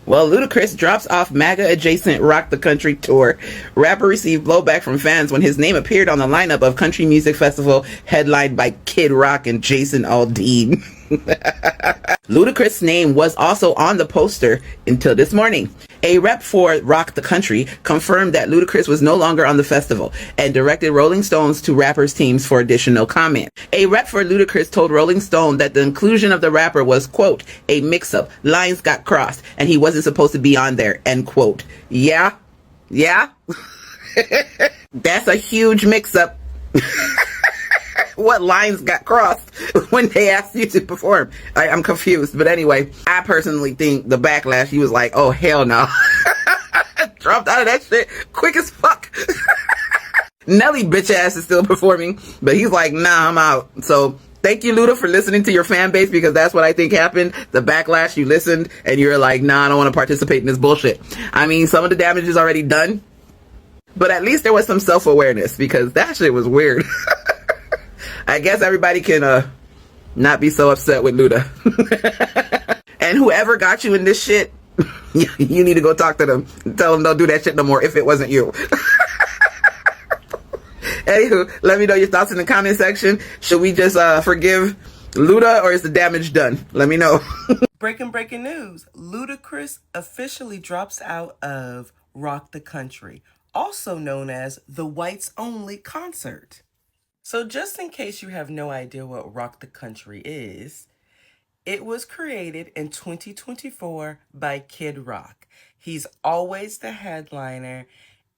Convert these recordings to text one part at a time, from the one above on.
Well, Ludacris drops off MAGA-adjacent Rock the Country tour. Rapper received blowback from fans when his name appeared on the lineup of country music festival headlined by Kid Rock and Jason Aldean. Ludacris' name was also on the poster until this morning. A rep for Rock the Country confirmed that Ludacris was no longer on the festival and directed Rolling Stones to rappers' teams for additional comment. A rep for Ludacris told Rolling Stone that the inclusion of the rapper was, quote, a mix-up, lines got crossed, and he wasn't supposed to be on there, end quote. Yeah? That's a huge mix-up. What lines got crossed when they asked you to perform? I'm confused. But anyway, I personally think the Backlash, he was like, oh, hell no. Dropped out of that shit quick as fuck. Nelly bitch ass is still performing, but he's like, nah, I'm out. So thank you, Luda, for listening to your fan base, because that's what I think happened. The Backlash, you listened and you're like, nah, I don't want to participate in this bullshit. I mean, some of the damage is already done, but at least there was some self-awareness, because that shit was weird. I guess everybody can not be so upset with Luda. And whoever got you in this shit, you need to go talk to them. Tell them don't do that shit no more if it wasn't you. Anywho, let me know your thoughts in the comment section. Should we just forgive Luda, or is the damage done? Let me know. Breaking news. Ludacris officially drops out of Rock the Country, also known as the Whites Only concert. So just in case you have no idea what Rock the Country is, it was created in 2024 by Kid Rock. He's always the headliner,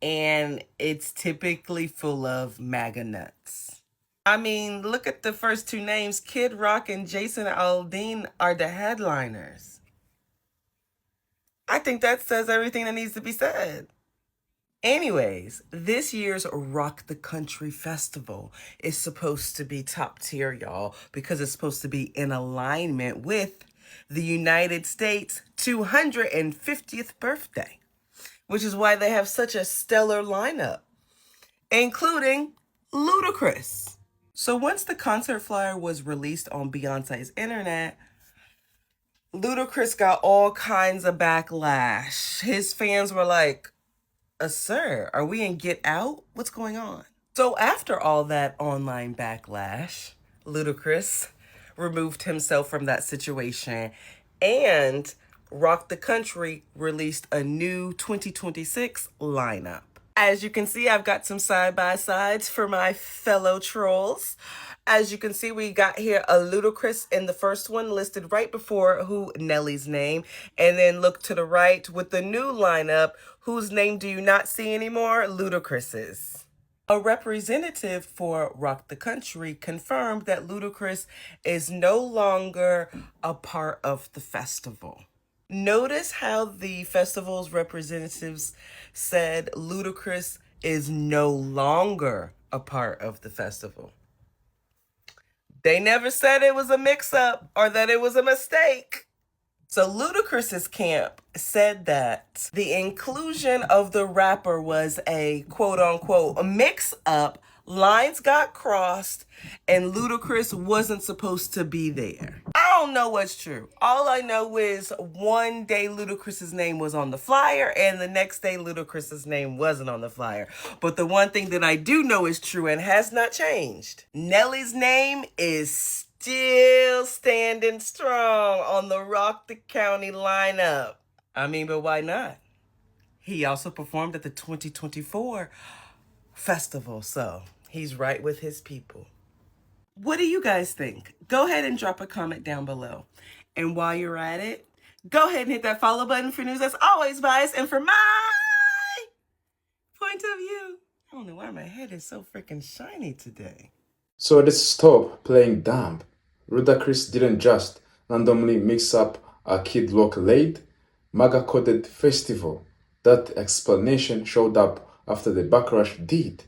and it's typically full of MAGA nuts. I mean, look at the first two names. Kid Rock and Jason Aldean are the headliners. I think that says everything that needs to be said. Anyways, this year's Rock the Country Festival is supposed to be top tier, y'all, because it's supposed to be in alignment with the United States' 250th birthday, which is why they have such a stellar lineup, including Ludacris. So once the concert flyer was released on Beyonce's internet, Ludacris got all kinds of backlash. His fans were like, sir, are we in Get Out? What's going on? So after all that online backlash, Ludacris removed himself from that situation, and Rock the Country released a new 2026 lineup. As you can see, I've got some side-by-sides for my fellow trolls. As you can see, we got here a Ludacris in the first one, listed right before Nelly's name. And then look to the right with the new lineup, whose name do you not see anymore? Ludacris's. A representative for Rock the Country confirmed that Ludacris is no longer a part of the festival. Notice how the festival's representatives said Ludacris is no longer a part of the festival. They never said it was a mix-up or that it was a mistake. So Ludacris's camp said that the inclusion of the rapper was a quote-unquote a mix-up, lines got crossed, and Ludacris wasn't supposed to be there. I don't know what's true. All I know is one day Ludacris's name was on the flyer, and the next day Ludacris's name wasn't on the flyer. But the one thing that I do know is true and has not changed. Nelly's name is still standing strong on the Rock the County lineup. I mean, but why not? He also performed at the 2024 festival, so he's right with his people. What do you guys think? Go ahead and drop a comment down below. And while you're at it, go ahead and hit that follow button for news that's always biased and for my point of view. I don't know why my head is so freaking shiny today. So let's stop playing dumb. Ludacris didn't just randomly mix up a Kid Rock late MAGA-coded festival. That explanation showed up after the Backlash did.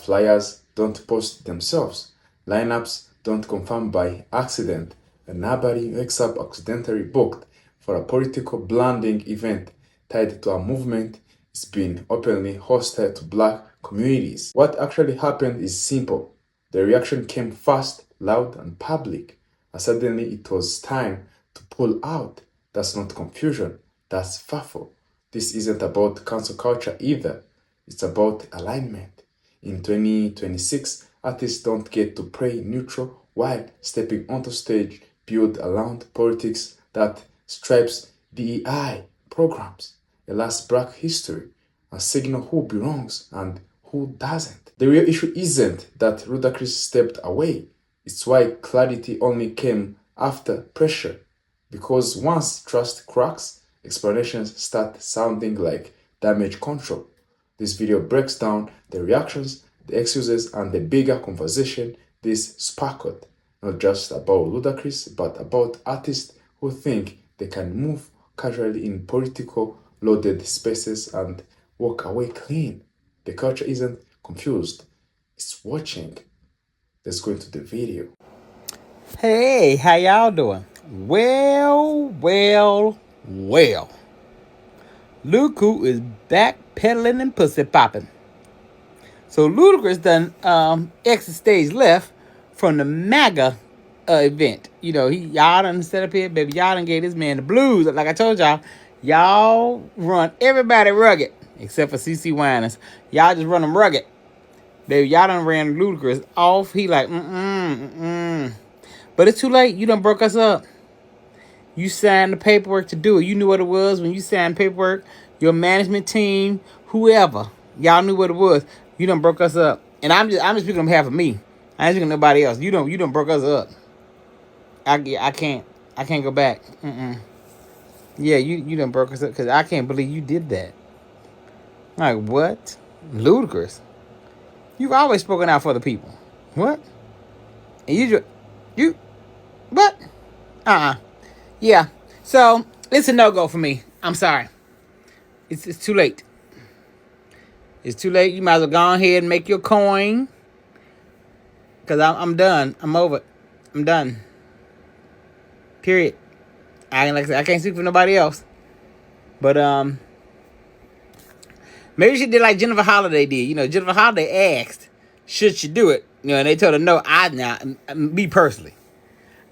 Flyers don't post themselves. Lineups don't confirm by accident. And nobody wakes up accidentally booked for a political blending event tied to a movement is being openly hostile to black communities. What actually happened is simple. The reaction came fast, loud, and public. And suddenly it was time to pull out. That's not confusion. That's FAFO. This isn't about cancel culture either. It's about alignment. In 2026, artists don't get to play neutral while stepping onto stage built around politics that stripes DEI programs, a last Black history, a signal who belongs and who doesn't. The real issue isn't that Ludacris stepped away. It's why clarity only came after pressure. Because once trust cracks, explanations start sounding like damage control. This video breaks down the reactions, the excuses, and the bigger conversation this sparked. Not just about Ludacris, but about artists who think they can move casually in political loaded spaces and walk away clean. The culture isn't confused, it's watching. Let's go into the video. Hey, how y'all doing? Well. Luku is back pedaling and pussy popping. So Ludacris done exit stage left from the MAGA event. You know, y'all done set up here, baby. Y'all done gave this man the blues. Like I told y'all run everybody rugged except for CC Winans. Y'all just run them rugged. Baby, y'all done ran Ludacris off. He like, But it's too late. You done broke us up. You signed the paperwork to do it. You knew what it was when you signed paperwork. Your management team, whoever, y'all knew what it was. You done broke us up. And I'm just speaking on behalf of me. I ain't speaking to nobody else. You done broke us up. I can't go back. Yeah, you done broke us up because I can't believe you did that. Like what? Ludacris. You've always spoken out for the people. What? And you what? Yeah. So it's a no-go for me. I'm sorry. It's too late. It's too late. You might as well go ahead and make your coin. Cause I'm done. I'm over it. I'm done. Period. Like I said, I can't speak for nobody else. But maybe she did like Jennifer Holliday did. You know, Jennifer Holliday asked, should she do it? You know, and they told her no. Me personally,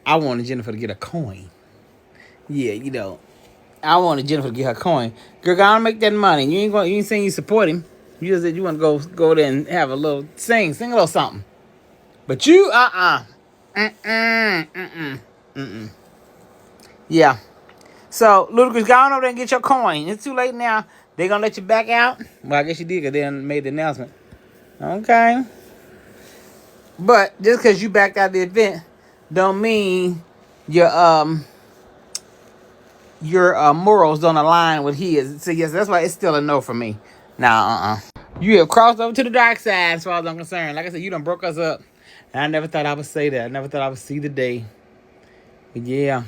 I wanted Jennifer to get a coin. Yeah, you know, I wanted Jennifer to get her coin. Girl, go on and make that money. You ain't saying you support him. You just said you want to go there and have a little sing a little something. But you, Yeah. So, Ludacris, go on over there and get your coin. It's too late now. They gonna let you back out? Well, I guess you did because they done made the announcement. Okay. But just because you backed out of the event don't mean your morals don't align with his. So, yes, that's why it's still a no for me. Nah, You have crossed over to the dark side as far as I'm concerned. Like I said, you done broke us up. And I never thought I would say that. I never thought I would see the day. But yeah.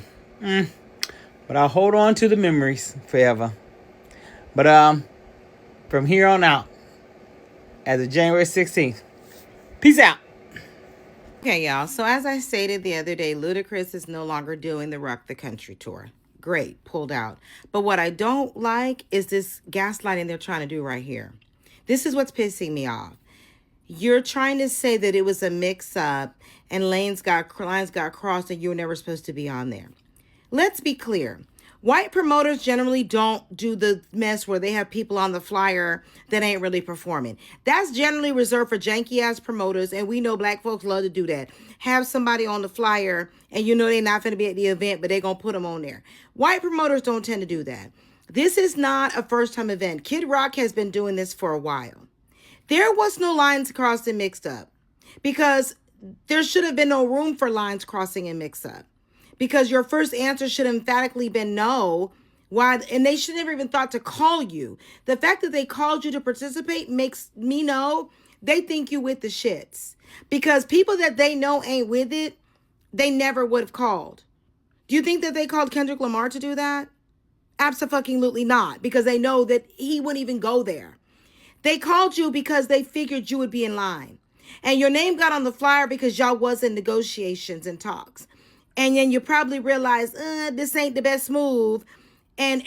But I'll hold on to the memories forever. But from here on out, as of January 16th, peace out. Okay, y'all. So as I stated the other day, Ludacris is no longer doing the Rock the Country tour. Great, pulled out. But what I don't like is this gaslighting they're trying to do right here. This is what's pissing me off. You're trying to say that it was a mix-up and lines got crossed and you were never supposed to be on there. Let's be clear. White promoters generally don't do the mess where they have people on the flyer that ain't really performing. That's generally reserved for janky-ass promoters, and we know black folks love to do that. Have somebody on the flyer, and you know they're not going to be at the event, but they're going to put them on there. White promoters don't tend to do that. This is not a first-time event. Kid Rock has been doing this for a while. There was no lines crossed and mixed up because there should have been no room for lines crossing and mix up. Because your first answer should have emphatically been no. Why? And they should never even thought to call you. The fact that they called you to participate makes me know they think you with the shits. Because people that they know ain't with it, they never would have called. Do you think that they called Kendrick Lamar to do that? Absolutely not. Because they know that he wouldn't even go there. They called you because they figured you would be in line. And your name got on the flyer because y'all was in negotiations and talks. And then you probably realize, this ain't the best move. And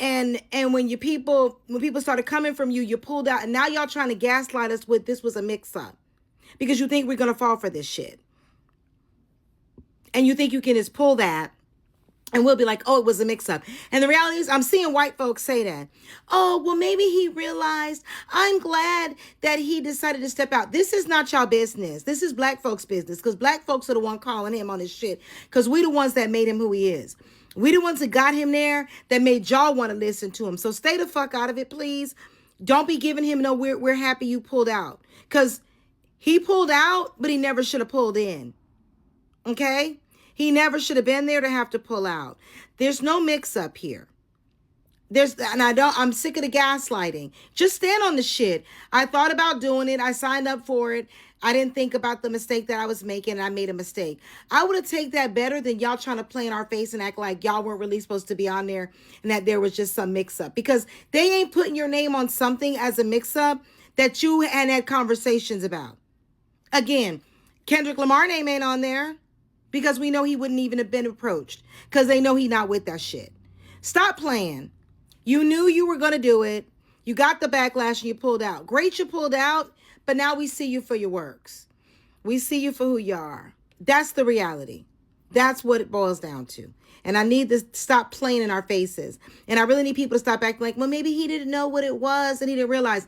when people started coming from you, you pulled out. And now y'all trying to gaslight us with this was a mix-up. Because you think we're going to fall for this shit. And you think you can just pull that And we'll be like, oh, it was a mix-up. And the reality is, I'm seeing white folks say that. Oh, well, maybe he realized. I'm glad that he decided to step out. This is not y'all business. This is black folks' business, because black folks are the one calling him on his shit, because we the ones that made him who he is. We the ones that got him there, that made y'all want to listen to him. So stay the fuck out of it, please. Don't be giving him no, we're happy you pulled out. Because he pulled out, but he never should have pulled in. Okay? He never should have been there to have to pull out. There's no mix up here. I'm sick of the gaslighting. Just stand on the shit. I thought about doing it. I signed up for it. I didn't think about the mistake that I was making, and I made a mistake. I would have taken that better than y'all trying to play in our face and act like y'all weren't really supposed to be on there and that there was just some mix up. Because they ain't putting your name on something as a mix up that you had conversations about. Again, Kendrick Lamar name ain't on there, because we know he wouldn't even have been approached, because they know he not with that shit. Stop playing. You knew you were going to do it. You got the backlash and you pulled out. Great, you pulled out, but now we see you for your works. We see you for who you are. That's the reality. That's what it boils down to. And I need to stop playing in our faces. And I really need people to stop acting like, well, maybe he didn't know what it was and he didn't realize.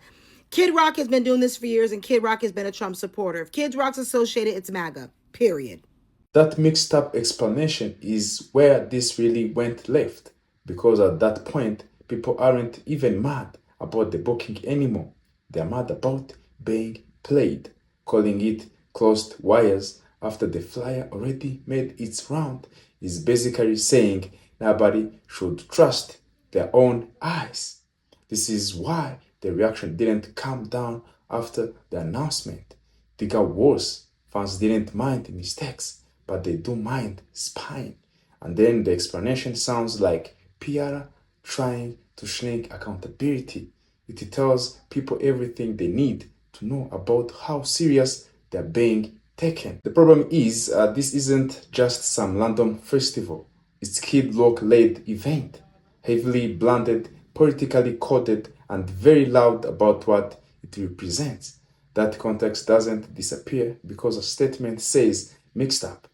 Kid Rock has been doing this for years, and Kid Rock has been a Trump supporter. If Kid Rock's associated, it's MAGA, period. That mixed up explanation is where this really went left, because at that point, people aren't even mad about the booking anymore. They're mad about being played, calling it closed wires after the flyer already made its round is basically saying nobody should trust their own eyes. This is why the reaction didn't calm down after the announcement. It got worse. Fans didn't mind mistakes, but they do mind spying. And then the explanation sounds like PR trying to shrink accountability. It tells people everything they need to know about how serious they're being taken. The problem is this isn't just some random festival. It's Kid Rock-led event, heavily blended, politically coded, and very loud about what it represents. That context doesn't disappear because a statement says mixed up.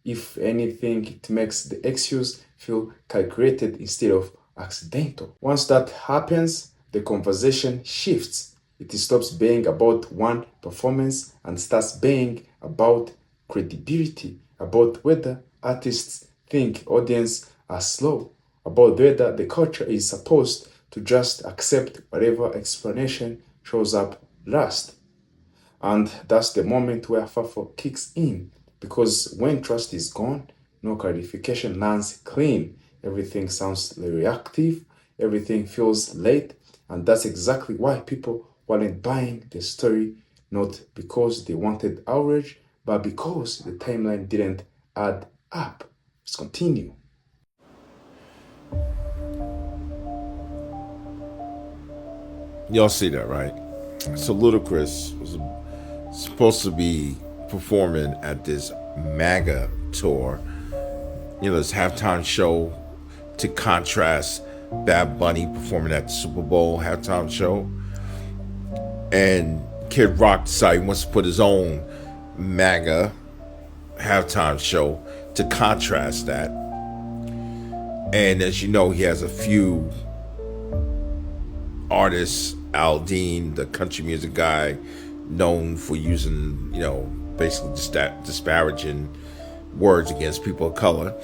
If anything, it makes the excuse feel calculated instead of accidental. Once that happens, the conversation shifts. It stops being about one performance and starts being about credibility, about whether artists think audience are slow, about whether the culture is supposed to just accept whatever explanation shows up last. And that's the moment where FAFO kicks in, because when trust is gone, no clarification lands clean. Everything sounds reactive, everything feels late, and that's exactly why people weren't buying the story, not because they wanted outrage, but because the timeline didn't add up. Let's continue. Y'all see that, right? So Ludacris was supposed to be performing at this MAGA tour, this halftime show to contrast Bad Bunny performing at the Super Bowl halftime show. And Kid Rock decided he wants to put his own MAGA halftime show to contrast that. And as you know, he has a few artists, Al Dean, the country music guy, known for using, basically disparaging words against people of color.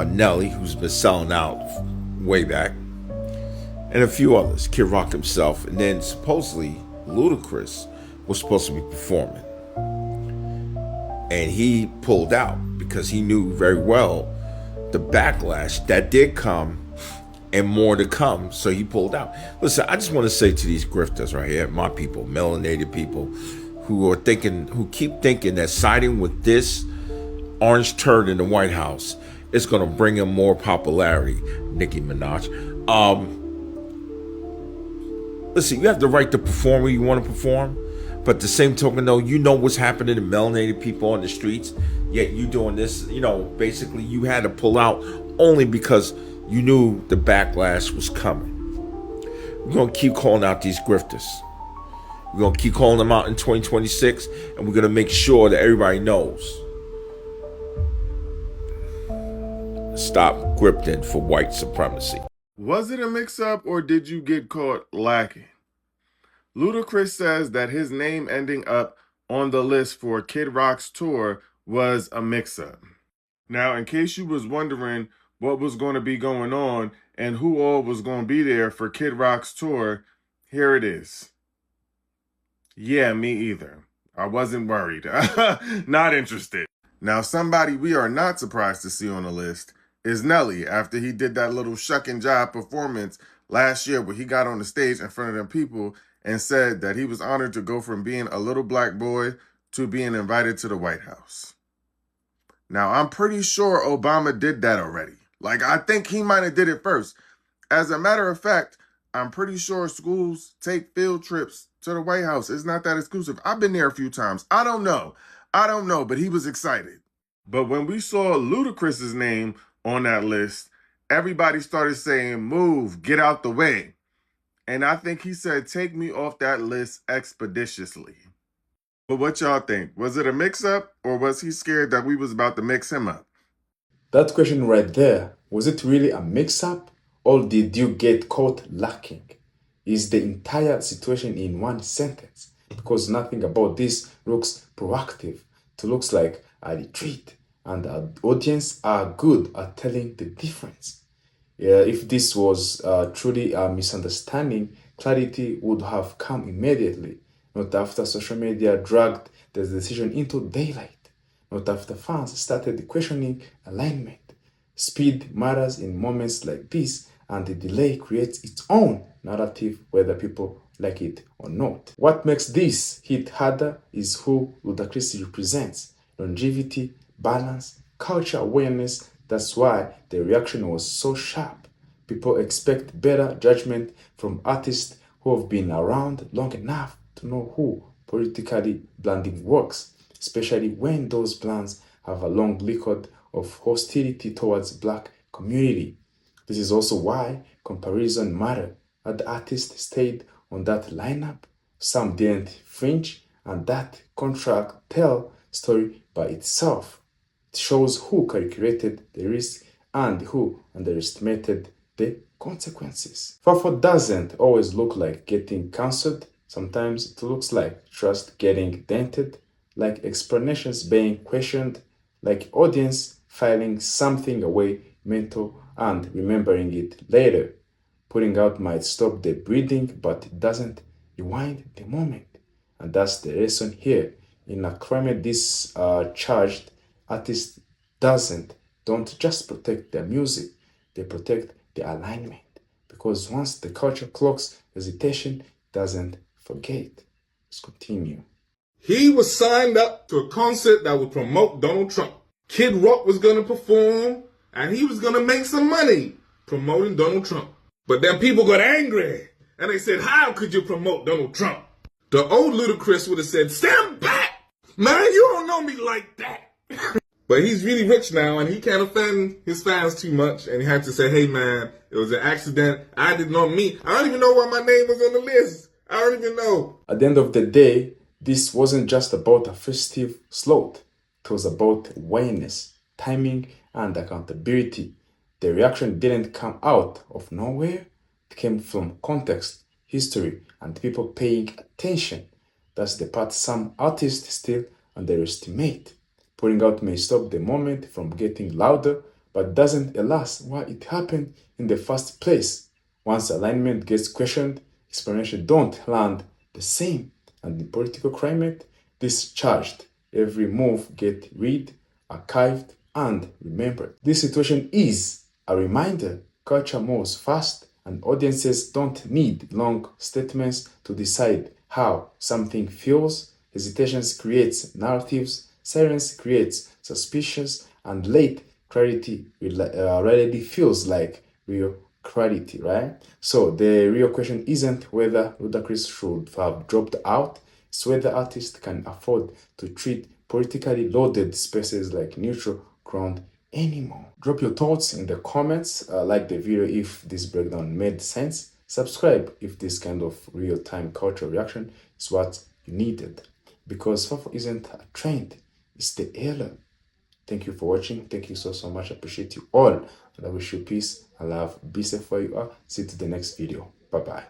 Nelly, who's been selling out way back, and a few others, Kid Rock himself, and then supposedly Ludacris was supposed to be performing. And he pulled out because he knew very well the backlash that did come and more to come, so he pulled out. Listen, I just want to say to these grifters right here, my people, melanated people, who keep thinking that siding with this orange turd in the White House is going to bring him more popularity, Nicki Minaj. Listen, you have the right to perform where you want to perform, but the same token, though, you know what's happening to melanated people on the streets, yet you doing this, basically you had to pull out only because you knew the backlash was coming. We're going to keep calling out these grifters. We're going to keep calling them out in 2026, and we're going to make sure that everybody knows. stop grifting for white supremacy. Was it a mix-up or did you get caught lacking? Ludacris says that his name ending up on the list for Kid Rock's tour was a mix-up. Now, in case you was wondering what was going to be going on and who all was going to be there for Kid Rock's tour, here it is. Yeah, me either. I wasn't worried. Not interested. Now, somebody we are not surprised to see on the list is Nelly, after he did that little shuck and jive performance last year where he got on the stage in front of them people and said that he was honored to go from being a little black boy to being invited to the White House. Now, I'm pretty sure Obama did that already. Like, I think he might have did it first. As a matter of fact, I'm pretty sure schools take field trips to the White House. It's not that exclusive. I've been there a few times. I don't know, but he was excited. But when we saw Ludacris's name on that list, everybody started saying, move, get out the way. And I think he said, take me off that list expeditiously. But what y'all think? Was it a mix-up or was he scared that we was about to mix him up? That question right there, was it really a mix-up or did you get caught lacking? Is the entire situation in one sentence? Because nothing about this looks proactive. It looks like a retreat and the audience are good at telling the difference. If this was truly a misunderstanding, clarity would have come immediately, not after social media dragged the decision into daylight, not after fans started questioning alignment. Speed matters in moments like this, and the delay creates its own narrative whether people like it or not. What makes this hit harder is who Ludacris represents: longevity, balance, culture awareness. That's why the reaction was so sharp. People expect better judgment from artists who have been around long enough to know who politically blending works, especially when those blends have a long record of hostility towards black community. This is also why comparison matter. The artist stayed on that lineup, some didn't fringe, and that contract tell story by itself. It shows who calculated the risk and who underestimated the consequences. FAFO doesn't always look like getting cancelled. Sometimes it looks like trust getting dented, like explanations being questioned, like audience filing something away mental and remembering it later. Putting out might stop the breathing, but it doesn't rewind the moment. And that's the lesson here. In a climate this charged, artists don't just protect their music, they protect the alignment. Because once the culture clocks hesitation, doesn't forget. Let's continue. He was signed up to a concert that would promote Donald Trump. Kid Rock was going to perform, and he was going to make some money promoting Donald Trump. But then people got angry, and they said, how could you promote Donald Trump? The old Ludacris would have said, stand back! Man, you don't know me like that. But he's really rich now, and he can't offend his fans too much, and he had to say, hey man, it was an accident. I didn't know me. I don't even know why my name was on the list. I don't even know. At the end of the day, this wasn't just about a festive slot. It was about awareness, timing, and accountability. The reaction didn't come out of nowhere. It came from context, history, and people paying attention. That's the part some artists still underestimate. Putting out may stop the moment from getting louder, but doesn't last why it happened in the first place. Once alignment gets questioned, explanations don't land the same. And in political climate, this charged. Every move gets read, archived, and remembered. This situation is a reminder. Culture moves fast, and audiences don't need long statements to decide how something feels. Hesitations creates narratives, silence creates suspicions, and late clarity rarely feels like real clarity, right? So the real question isn't whether Ludacris should have dropped out, it's whether artists can afford to treat politically loaded spaces like neutral ground anymore. Drop your thoughts in the comments, like the video if this breakdown made sense, subscribe if this kind of real-time cultural reaction is what you needed. Because FAFO isn't a trend, it's the era. Thank you for watching. Thank you so much. I appreciate you all. And I wish you peace and love. Be safe where you are. See you to the next video. Bye-bye.